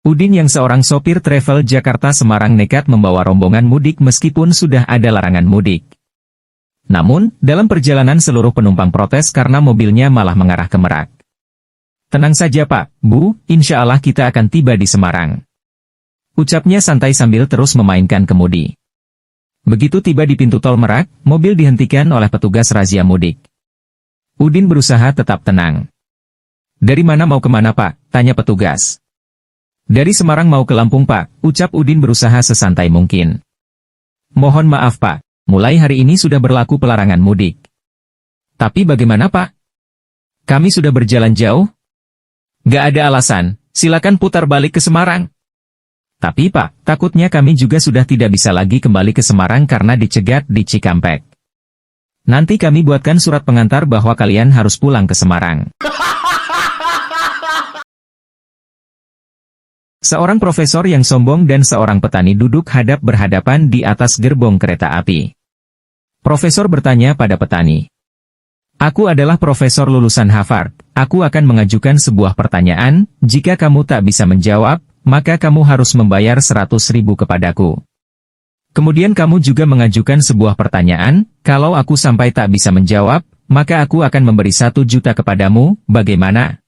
Udin yang seorang sopir travel Jakarta Semarang nekat membawa rombongan mudik meskipun sudah ada larangan mudik. Namun, dalam perjalanan seluruh penumpang protes karena mobilnya malah mengarah ke Merak. "Tenang saja Pak, Bu, insya Allah kita akan tiba di Semarang," ucapnya santai sambil terus memainkan kemudi. Begitu tiba di pintu tol Merak, mobil dihentikan oleh petugas razia mudik. Udin berusaha tetap tenang. "Dari mana mau kemana Pak?" tanya petugas. "Dari Semarang mau ke Lampung Pak," ucap Udin berusaha sesantai mungkin. "Mohon maaf Pak, mulai hari ini sudah berlaku pelarangan mudik." "Tapi bagaimana Pak? Kami sudah berjalan jauh." "Gak ada alasan, silakan putar balik ke Semarang." "Tapi Pak, takutnya kami juga sudah tidak bisa lagi kembali ke Semarang karena dicegat di Cikampek. Nanti kami buatkan surat pengantar bahwa kalian harus pulang ke Semarang." Seorang profesor yang sombong dan seorang petani duduk hadap-berhadapan di atas gerbong kereta api. Profesor bertanya pada petani, "Aku adalah profesor lulusan Harvard. Aku akan mengajukan sebuah pertanyaan. Jika kamu tak bisa menjawab, maka kamu harus membayar 100.000 kepadaku. Kemudian kamu juga mengajukan sebuah pertanyaan. Kalau aku sampai tak bisa menjawab, maka aku akan memberi 1 juta kepadamu. Bagaimana?"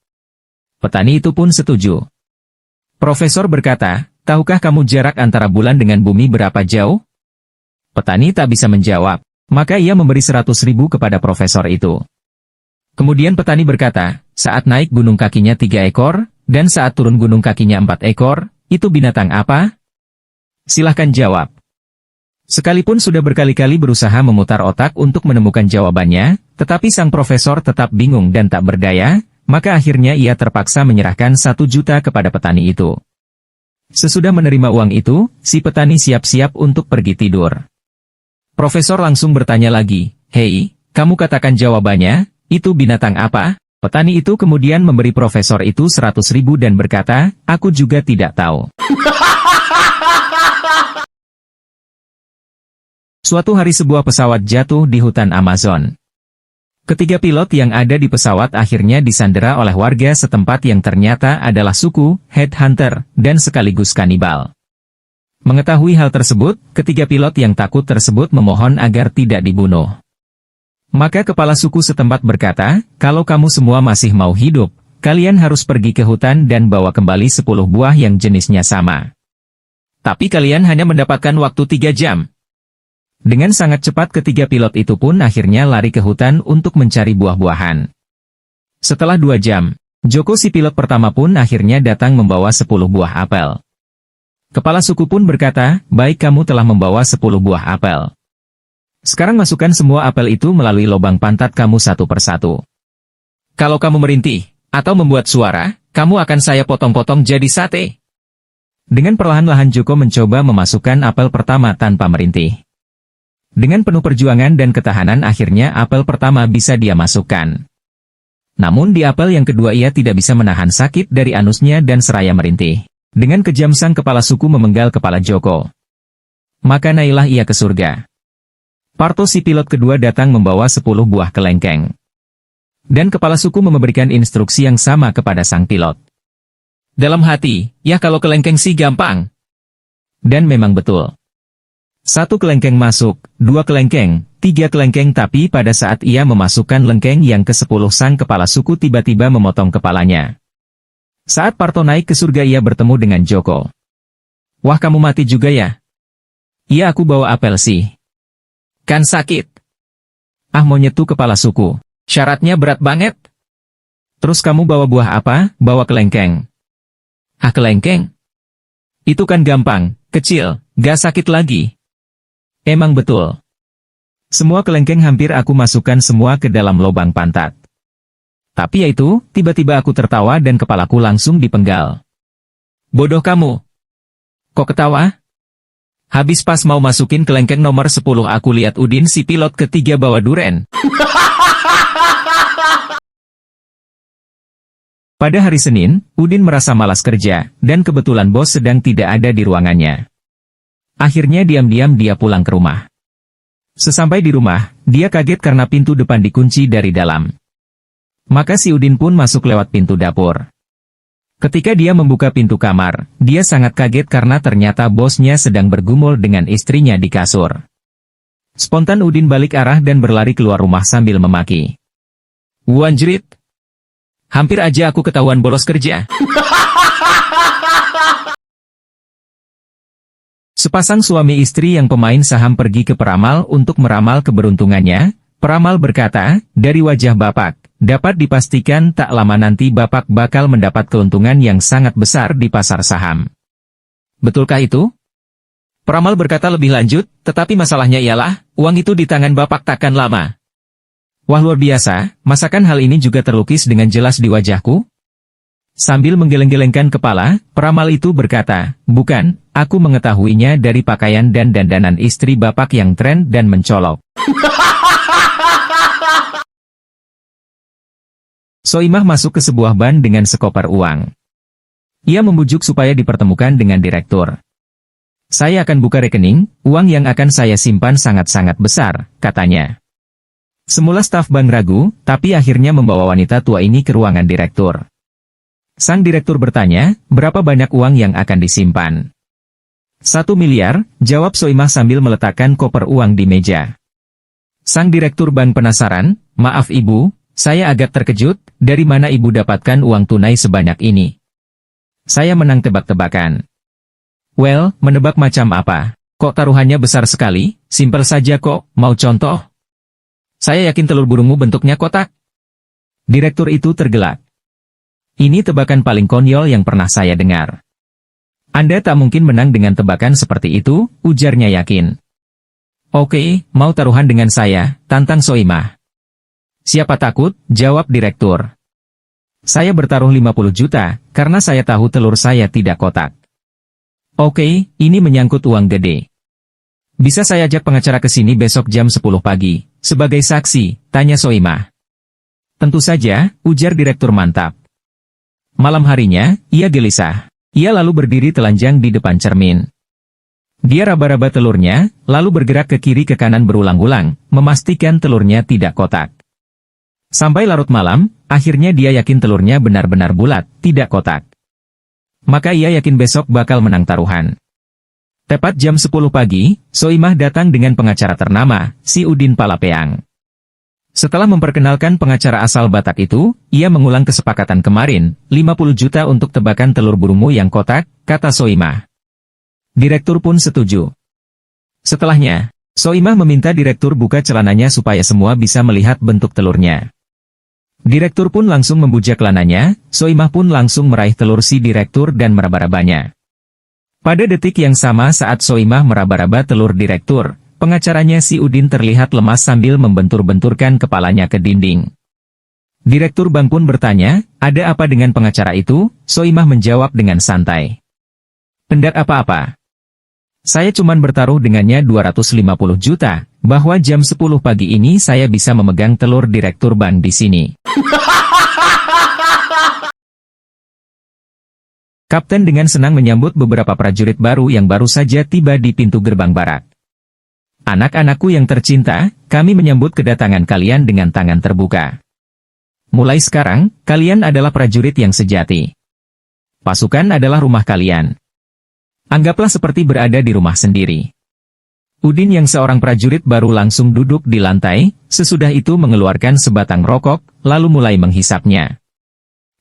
Petani itu pun setuju. Profesor berkata, "Tahukah kamu jarak antara bulan dengan bumi berapa jauh?" Petani tak bisa menjawab, maka ia memberi 100.000 kepada profesor itu. Kemudian petani berkata, "Saat naik gunung kakinya 3 ekor, dan saat turun gunung kakinya 4 ekor, itu binatang apa? Silahkan jawab." Sekalipun sudah berkali-kali berusaha memutar otak untuk menemukan jawabannya, tetapi sang profesor tetap bingung dan tak berdaya, maka akhirnya ia terpaksa menyerahkan 1 juta kepada petani itu. Sesudah menerima uang itu, si petani siap-siap untuk pergi tidur. Profesor langsung bertanya lagi, "Hei, kamu katakan jawabannya, itu binatang apa?" Petani itu kemudian memberi profesor itu 100.000 dan berkata, "Aku juga tidak tahu." Suatu hari sebuah pesawat jatuh di hutan Amazon. Ketiga pilot yang ada di pesawat akhirnya disandera oleh warga setempat yang ternyata adalah suku headhunter dan sekaligus kanibal. Mengetahui hal tersebut, ketiga pilot yang takut tersebut memohon agar tidak dibunuh. Maka kepala suku setempat berkata, "Kalau kamu semua masih mau hidup, kalian harus pergi ke hutan dan bawa kembali 10 buah yang jenisnya sama. Tapi kalian hanya mendapatkan waktu 3 jam. Dengan sangat cepat ketiga pilot itu pun akhirnya lari ke hutan untuk mencari buah-buahan. Setelah 2 jam, Joko si pilot pertama pun akhirnya datang membawa 10 buah apel. Kepala suku pun berkata, "Baik, kamu telah membawa 10 buah apel. Sekarang masukkan semua apel itu melalui lubang pantat kamu satu persatu. Kalau kamu merintih, atau membuat suara, kamu akan saya potong-potong jadi sate." Dengan perlahan-lahan Joko mencoba memasukkan apel pertama tanpa merintih. Dengan penuh perjuangan dan ketahanan akhirnya apel pertama bisa dia masukkan. Namun di apel yang kedua ia tidak bisa menahan sakit dari anusnya dan seraya merintih. Dengan kejam sang kepala suku memenggal kepala Joko. Maka naiklah ia ke surga. Parto si pilot kedua datang membawa 10 buah kelengkeng. Dan kepala suku memberikan instruksi yang sama kepada sang pilot. Dalam hati, "Ya kalau kelengkeng sih gampang." Dan memang betul. 1 kelengkeng masuk, 2 kelengkeng, 3 kelengkeng, tapi pada saat ia memasukkan lengkeng yang ke-10 sang kepala suku tiba-tiba memotong kepalanya. Saat Parto naik ke surga ia bertemu dengan Joko. "Wah, kamu mati juga ya?" "Iya, aku bawa apel sih." "Kan sakit?" "Ah, monyet tuh kepala suku. Syaratnya berat banget." "Terus kamu bawa buah apa?" "Bawa kelengkeng." "Ah, kelengkeng? Itu kan gampang, kecil, gak sakit lagi." Emang betul. Semua kelengkeng hampir aku masukkan semua ke dalam lubang pantat. Tapi ya itu, tiba-tiba aku tertawa dan kepalaku langsung dipenggal. "Bodoh kamu. Kok ketawa?" "Habis pas mau masukin kelengkeng nomor 10 aku lihat Udin si pilot ketiga bawa duren." Pada hari Senin, Udin merasa malas kerja, dan kebetulan bos sedang tidak ada di ruangannya. Akhirnya diam-diam dia pulang ke rumah. Sesampai di rumah, dia kaget karena pintu depan dikunci dari dalam. Maka si Udin pun masuk lewat pintu dapur. Ketika dia membuka pintu kamar, dia sangat kaget karena ternyata bosnya sedang bergumul dengan istrinya di kasur. Spontan Udin balik arah dan berlari keluar rumah sambil memaki. "Wanjrit! Hampir aja aku ketahuan bolos kerja." Sepasang suami istri yang pemain saham pergi ke peramal untuk meramal keberuntungannya. Peramal berkata, "Dari wajah Bapak, dapat dipastikan tak lama nanti Bapak bakal mendapat keuntungan yang sangat besar di pasar saham." "Betulkah itu?" Peramal berkata lebih lanjut, "Tetapi masalahnya ialah, uang itu di tangan Bapak takkan lama." "Wah, luar biasa, masakan hal ini juga terlukis dengan jelas di wajahku?" Sambil menggeleng-gelengkan kepala, peramal itu berkata, "Bukan, aku mengetahuinya dari pakaian dan dandanan istri Bapak yang tren dan mencolok." Soimah masuk ke sebuah ban dengan sekoper uang. Ia membujuk supaya dipertemukan dengan direktur. "Saya akan buka rekening, uang yang akan saya simpan sangat-sangat besar," katanya. Semula staf bank ragu, tapi akhirnya membawa wanita tua ini ke ruangan direktur. Sang direktur bertanya, "Berapa banyak uang yang akan disimpan?" "1 miliar, jawab Soimah sambil meletakkan koper uang di meja. Sang direktur bank penasaran, "Maaf ibu, saya agak terkejut, dari mana ibu dapatkan uang tunai sebanyak ini?" "Saya menang tebak-tebakan." "Well, menebak macam apa? Kok taruhannya besar sekali, simpel saja kok, mau contoh?" "Saya yakin telur burungmu bentuknya kotak." Direktur itu tergelak. "Ini tebakan paling konyol yang pernah saya dengar." "Anda tak mungkin menang dengan tebakan seperti itu," ujarnya yakin. "Oke, mau taruhan dengan saya," tantang Soimah. "Siapa takut," jawab direktur. "Saya bertaruh 50 juta, karena saya tahu telur saya tidak kotak." "Oke, ini menyangkut uang gede. Bisa saya ajak pengacara ke sini besok jam 10 pagi, sebagai saksi?" tanya Soimah. "Tentu saja," ujar direktur mantap. Malam harinya, ia gelisah. Ia lalu berdiri telanjang di depan cermin. Dia raba-raba telurnya, lalu bergerak ke kiri ke kanan berulang-ulang, memastikan telurnya tidak kotak. Sampai larut malam, akhirnya dia yakin telurnya benar-benar bulat, tidak kotak. Maka ia yakin besok bakal menang taruhan. Tepat jam 10 pagi, Soimah datang dengan pengacara ternama, si Udin Palapeang. Setelah memperkenalkan pengacara asal Batak itu, ia mengulang kesepakatan kemarin, 50 juta untuk tebakan telur burungmu yang kotak, kata Soimah. Direktur pun setuju. Setelahnya, Soimah meminta direktur buka celananya supaya semua bisa melihat bentuk telurnya. Direktur pun langsung membujak celananya, Soimah pun langsung meraih telur si direktur dan meraba-rabanya. Pada detik yang sama saat Soimah meraba-raba telur direktur, pengacaranya si Udin terlihat lemas sambil membentur-benturkan kepalanya ke dinding. Direktur bank pun bertanya, "Ada apa dengan pengacara itu?" Soimah menjawab dengan santai. "Pendak apa-apa. Saya cuman bertaruh dengannya 250 juta, bahwa jam 10 pagi ini saya bisa memegang telur direktur bank di sini." Kapten dengan senang menyambut beberapa prajurit baru yang baru saja tiba di pintu gerbang barak. "Anak-anakku yang tercinta, kami menyambut kedatangan kalian dengan tangan terbuka. Mulai sekarang, kalian adalah prajurit yang sejati. Pasukan adalah rumah kalian. Anggaplah seperti berada di rumah sendiri." Udin yang seorang prajurit baru langsung duduk di lantai, sesudah itu mengeluarkan sebatang rokok, lalu mulai menghisapnya.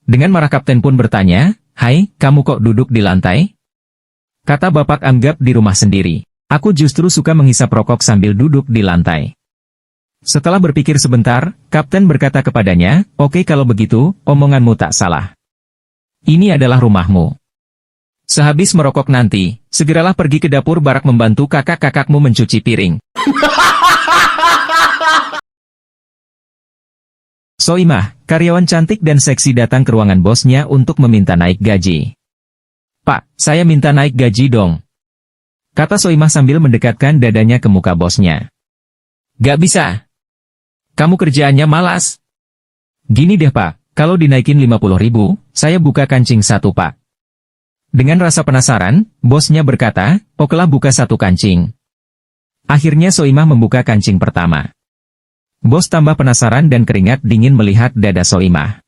Dengan marah kapten pun bertanya, "Hai, kamu kok duduk di lantai?" Kata Bapak anggap di rumah sendiri. "Aku justru suka menghisap rokok sambil duduk di lantai." Setelah berpikir sebentar, kapten berkata kepadanya, "Oke kalau begitu, omonganmu tak salah. Ini adalah rumahmu. Sehabis merokok nanti, segeralah pergi ke dapur barak membantu kakak-kakakmu mencuci piring." Soimah, karyawan cantik dan seksi datang ke ruangan bosnya untuk meminta naik gaji. "Pak, saya minta naik gaji dong," kata Soimah sambil mendekatkan dadanya ke muka bosnya. "Gak bisa. Kamu kerjaannya malas." "Gini deh Pak, kalau dinaikin 50.000, saya buka kancing satu Pak." Dengan rasa penasaran, bosnya berkata, "Okelah buka satu kancing." Akhirnya Soimah membuka kancing pertama. Bos tambah penasaran dan keringat dingin melihat dada Soimah.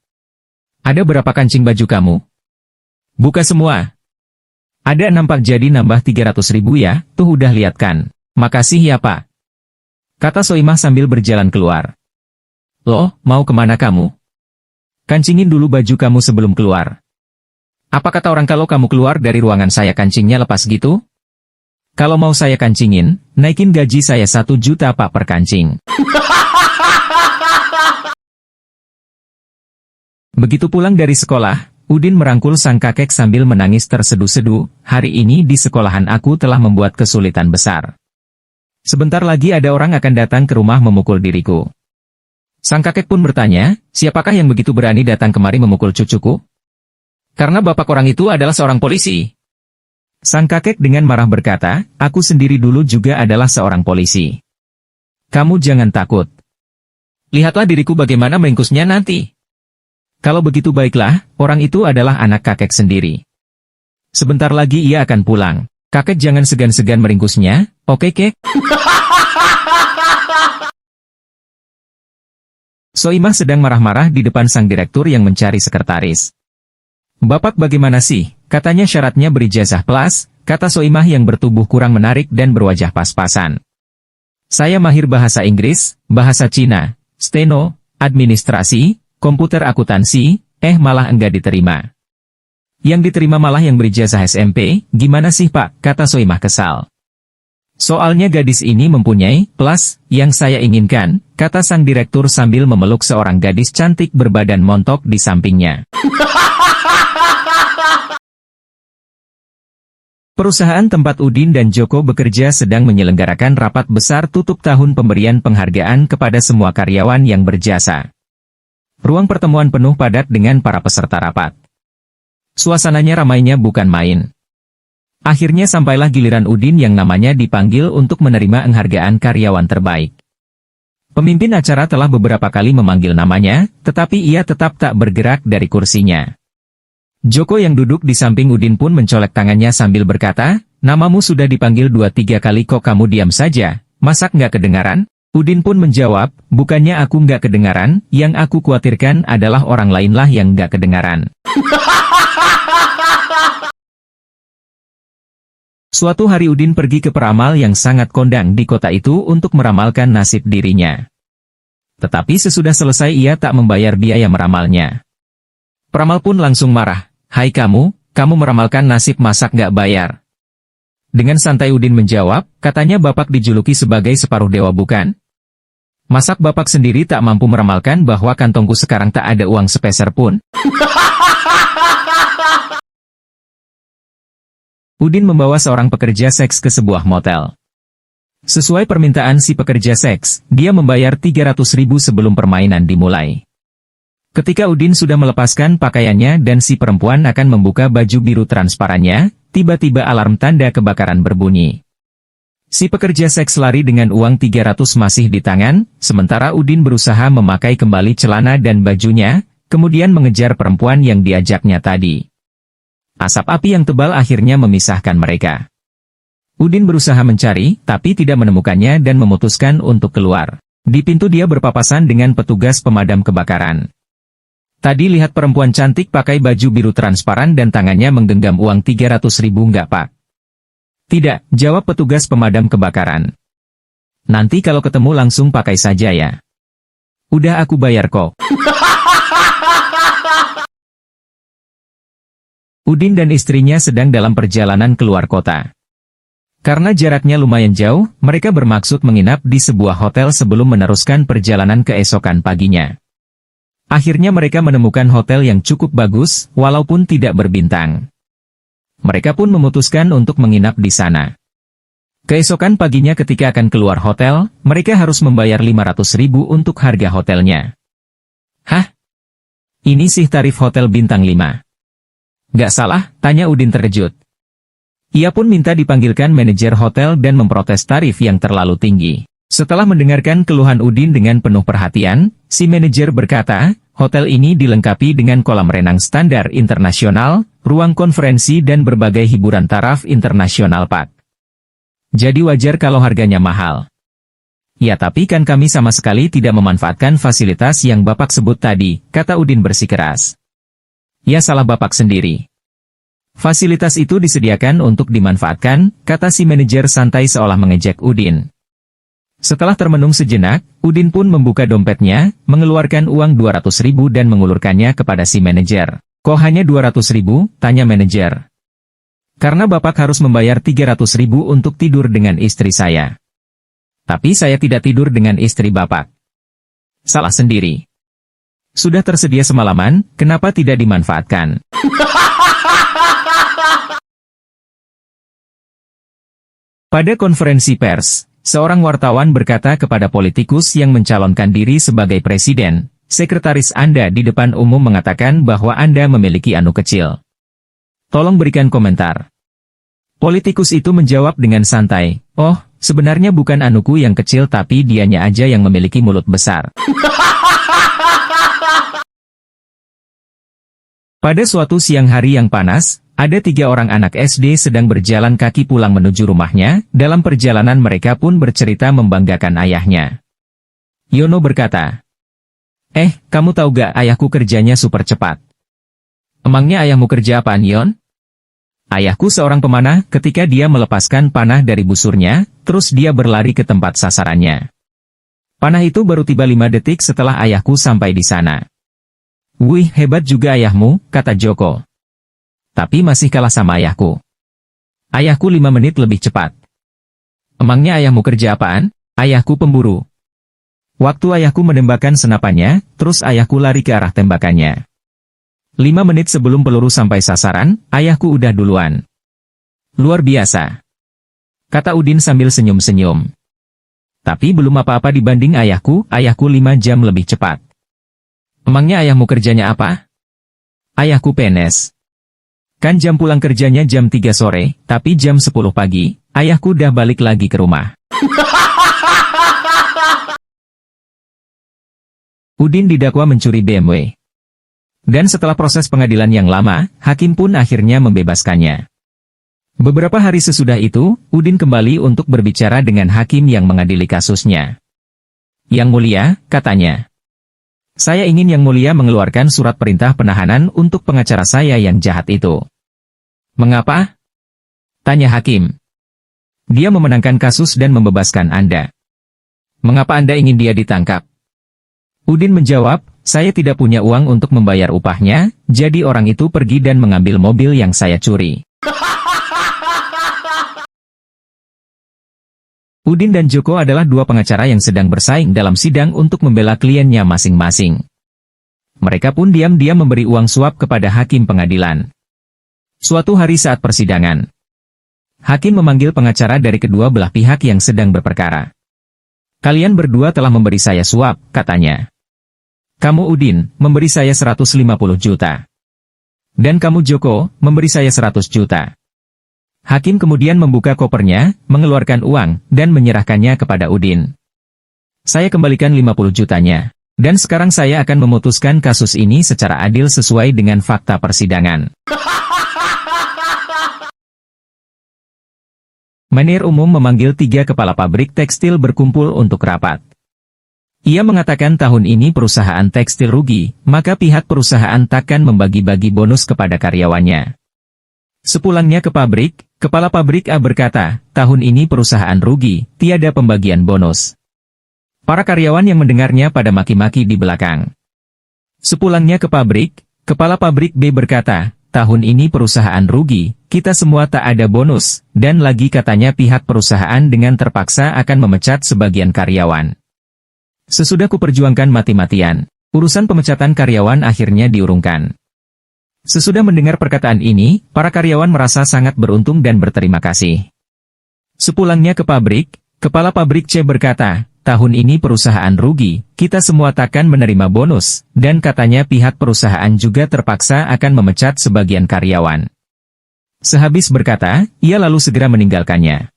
"Ada berapa kancing baju kamu?" Buka semua. Ada 6 Pak, jadi nambah 300.000 ya, tuh udah lihat kan. Makasih ya Pak. Kata Soimah sambil berjalan keluar. Loh, mau kemana kamu? Kancingin dulu baju kamu sebelum keluar. Apa kata orang kalau kamu keluar dari ruangan saya kancingnya lepas gitu? Kalau mau saya kancingin, naikin gaji saya 1 juta Pak per kancing. Begitu pulang dari sekolah, Udin merangkul sang kakek sambil menangis terseduh-seduh, hari ini di sekolahan aku telah membuat kesulitan besar. Sebentar lagi ada orang akan datang ke rumah memukul diriku. Sang kakek pun bertanya, siapakah yang begitu berani datang kemari memukul cucuku? Karena bapak orang itu adalah seorang polisi. Sang kakek dengan marah berkata, aku sendiri dulu juga adalah seorang polisi. Kamu jangan takut. Lihatlah diriku bagaimana meringkusnya nanti. Kalau begitu baiklah, orang itu adalah anak kakek sendiri. Sebentar lagi ia akan pulang. Kakek jangan segan-segan meringkusnya, oke kek? Soimah sedang marah-marah di depan sang direktur yang mencari sekretaris. Bapak bagaimana sih? Katanya syaratnya berijazah plus, kata Soimah yang bertubuh kurang menarik dan berwajah pas-pasan. Saya mahir bahasa Inggris, bahasa Cina, steno, administrasi, komputer akuntansi, malah enggak diterima. Yang diterima malah yang berijazah SMP, gimana sih Pak? Kata Soimah kesal. Soalnya gadis ini mempunyai plus yang saya inginkan, kata sang direktur sambil memeluk seorang gadis cantik berbadan montok di sampingnya. Perusahaan tempat Udin dan Joko bekerja sedang menyelenggarakan rapat besar tutup tahun pemberian penghargaan kepada semua karyawan yang berjasa. Ruang pertemuan penuh padat dengan para peserta rapat. Suasananya ramainya bukan main. Akhirnya sampailah giliran Udin yang namanya dipanggil untuk menerima penghargaan karyawan terbaik. Pemimpin acara telah beberapa kali memanggil namanya, tetapi ia tetap tak bergerak dari kursinya. Joko yang duduk di samping Udin pun mencolek tangannya sambil berkata, namamu sudah dipanggil 2-3 kali kok kamu diam saja, masak nggak kedengaran? Udin pun menjawab, bukannya aku nggak kedengaran, yang aku khawatirkan adalah orang lainlah yang nggak kedengaran. Suatu hari Udin pergi ke peramal yang sangat kondang di kota itu untuk meramalkan nasib dirinya. Tetapi sesudah selesai ia tak membayar biaya meramalnya. Peramal pun langsung marah, hai kamu meramalkan nasib masak nggak bayar. Dengan santai Udin menjawab, katanya bapak dijuluki sebagai separuh dewa bukan? Masak bapak sendiri tak mampu meramalkan bahwa kantongku sekarang tak ada uang sepeser pun? Udin membawa seorang pekerja seks ke sebuah motel. Sesuai permintaan si pekerja seks, dia membayar 300.000 sebelum permainan dimulai. Ketika Udin sudah melepaskan pakaiannya dan si perempuan akan membuka baju biru transparannya, tiba-tiba alarm tanda kebakaran berbunyi. Si pekerja seks lari dengan uang 300 masih di tangan, sementara Udin berusaha memakai kembali celana dan bajunya, kemudian mengejar perempuan yang diajaknya tadi. Asap api yang tebal akhirnya memisahkan mereka. Udin berusaha mencari, tapi tidak menemukannya dan memutuskan untuk keluar. Di pintu dia berpapasan dengan petugas pemadam kebakaran. Tadi lihat perempuan cantik pakai baju biru transparan dan tangannya menggenggam uang 300.000 nggak Pak? Tidak, jawab petugas pemadam kebakaran. Nanti kalau ketemu langsung pakai saja ya. Udah aku bayar kok. Udin dan istrinya sedang dalam perjalanan keluar kota. Karena jaraknya lumayan jauh, mereka bermaksud menginap di sebuah hotel sebelum meneruskan perjalanan keesokan paginya. Akhirnya mereka menemukan hotel yang cukup bagus, walaupun tidak berbintang. Mereka pun memutuskan untuk menginap di sana. Keesokan paginya ketika akan keluar hotel, mereka harus membayar 500.000 untuk harga hotelnya. Hah? Ini sih tarif hotel bintang 5. Gak salah, tanya Udin terkejut. Ia pun minta dipanggilkan manajer hotel dan memprotes tarif yang terlalu tinggi. Setelah mendengarkan keluhan Udin dengan penuh perhatian, si manajer berkata, hotel ini dilengkapi dengan kolam renang standar internasional, ruang konferensi dan berbagai hiburan taraf internasional Pak. Jadi wajar kalau harganya mahal. Ya tapi kan kami sama sekali tidak memanfaatkan fasilitas yang Bapak sebut tadi, kata Udin bersikeras. Ya salah Bapak sendiri. Fasilitas itu disediakan untuk dimanfaatkan, kata si manajer santai seolah mengejek Udin. Setelah termenung sejenak, Udin pun membuka dompetnya, mengeluarkan uang 200.000 dan mengulurkannya kepada si manajer. Kok hanya 200.000? Tanya manajer. Karena Bapak harus membayar 300.000 untuk tidur dengan istri saya. Tapi saya tidak tidur dengan istri Bapak. Salah sendiri. Sudah tersedia semalaman, kenapa tidak dimanfaatkan? Pada konferensi pers, seorang wartawan berkata kepada politikus yang mencalonkan diri sebagai presiden, sekretaris Anda di depan umum mengatakan bahwa Anda memiliki anu kecil. Tolong berikan komentar. Politikus itu menjawab dengan santai, oh, sebenarnya bukan anuku yang kecil tapi dianya aja yang memiliki mulut besar. Pada suatu siang hari yang panas, ada 3 orang anak SD sedang berjalan kaki pulang menuju rumahnya, dalam perjalanan mereka pun bercerita membanggakan ayahnya. Yono berkata, kamu tahu gak ayahku kerjanya super cepat? Emangnya ayahmu kerja apaan, Yon? Ayahku seorang pemanah, ketika dia melepaskan panah dari busurnya, terus dia berlari ke tempat sasarannya. Panah itu baru tiba 5 detik setelah ayahku sampai di sana. Wih, hebat juga ayahmu, kata Joko. Tapi masih kalah sama ayahku. Ayahku 5 menit lebih cepat. Emangnya ayahmu kerja apaan? Ayahku pemburu. Waktu ayahku menembakkan senapannya, terus ayahku lari ke arah tembakannya. 5 menit sebelum peluru sampai sasaran, ayahku udah duluan. Luar biasa. Kata Udin sambil senyum-senyum. Tapi belum apa-apa dibanding ayahku 5 jam lebih cepat. Emangnya ayahmu kerjanya apa? Ayahku PNS. Kan jam pulang kerjanya jam 3 sore, tapi jam 10 pagi, ayahku udah balik lagi ke rumah. Udin didakwa mencuri BMW. Dan setelah proses pengadilan yang lama, hakim pun akhirnya membebaskannya. Beberapa hari sesudah itu, Udin kembali untuk berbicara dengan hakim yang mengadili kasusnya. Yang mulia, katanya. Saya ingin Yang Mulia mengeluarkan surat perintah penahanan untuk pengacara saya yang jahat itu. Mengapa? Tanya hakim. Dia memenangkan kasus dan membebaskan Anda. Mengapa Anda ingin dia ditangkap? Udin menjawab, saya tidak punya uang untuk membayar upahnya, jadi orang itu pergi dan mengambil mobil yang saya curi. Udin dan Joko adalah 2 pengacara yang sedang bersaing dalam sidang untuk membela kliennya masing-masing. Mereka pun diam-diam memberi uang suap kepada hakim pengadilan. Suatu hari saat persidangan, hakim memanggil pengacara dari kedua belah pihak yang sedang berperkara. Kalian berdua telah memberi saya suap, katanya. Kamu Udin, memberi saya 150 juta. Dan kamu Joko, memberi saya 100 juta. Hakim kemudian membuka kopernya, mengeluarkan uang, dan menyerahkannya kepada Udin. Saya kembalikan 50 jutanya. Dan sekarang saya akan memutuskan kasus ini secara adil sesuai dengan fakta persidangan. Manajer umum memanggil 3 kepala pabrik tekstil berkumpul untuk rapat. Ia mengatakan tahun ini perusahaan tekstil rugi, maka pihak perusahaan takkan membagi-bagi bonus kepada karyawannya. Sepulangnya ke pabrik, kepala pabrik A berkata, tahun ini perusahaan rugi, tiada pembagian bonus. Para karyawan yang mendengarnya pada maki-maki di belakang. Sepulangnya ke pabrik, kepala pabrik B berkata, tahun ini perusahaan rugi, kita semua tak ada bonus, dan lagi katanya pihak perusahaan dengan terpaksa akan memecat sebagian karyawan. Sesudah kuperjuangkan mati-matian, urusan pemecatan karyawan akhirnya diurungkan. Sesudah mendengar perkataan ini, para karyawan merasa sangat beruntung dan berterima kasih. Sepulangnya ke pabrik, kepala pabrik C berkata, tahun ini perusahaan rugi, kita semua takkan menerima bonus, dan katanya pihak perusahaan juga terpaksa akan memecat sebagian karyawan. Sehabis berkata, ia lalu segera meninggalkannya.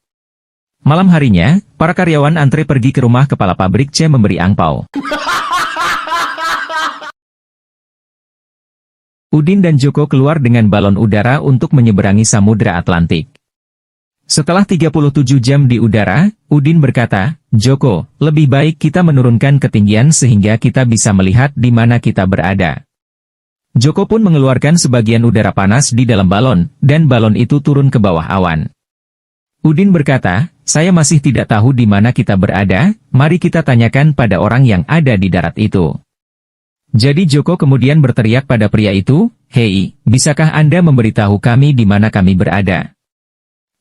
Malam harinya, para karyawan antre pergi ke rumah kepala pabrik C memberi angpau. Udin dan Joko keluar dengan balon udara untuk menyeberangi Samudra Atlantik. Setelah 37 jam di udara, Udin berkata, Joko, lebih baik kita menurunkan ketinggian sehingga kita bisa melihat di mana kita berada. Joko pun mengeluarkan sebagian udara panas di dalam balon, dan balon itu turun ke bawah awan. Udin berkata, saya masih tidak tahu di mana kita berada, mari kita tanyakan pada orang yang ada di darat itu. Jadi Joko kemudian berteriak pada pria itu, hei, bisakah Anda memberitahu kami di mana kami berada?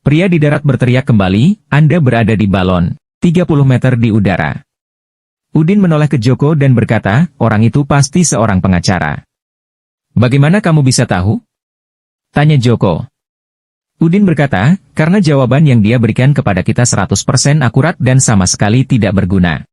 Pria di darat berteriak kembali, Anda berada di balon, 30 meter di udara. Udin menoleh ke Joko dan berkata, orang itu pasti seorang pengacara. Bagaimana kamu bisa tahu? Tanya Joko. Udin berkata, karena jawaban yang dia berikan kepada kita 100% akurat dan sama sekali tidak berguna.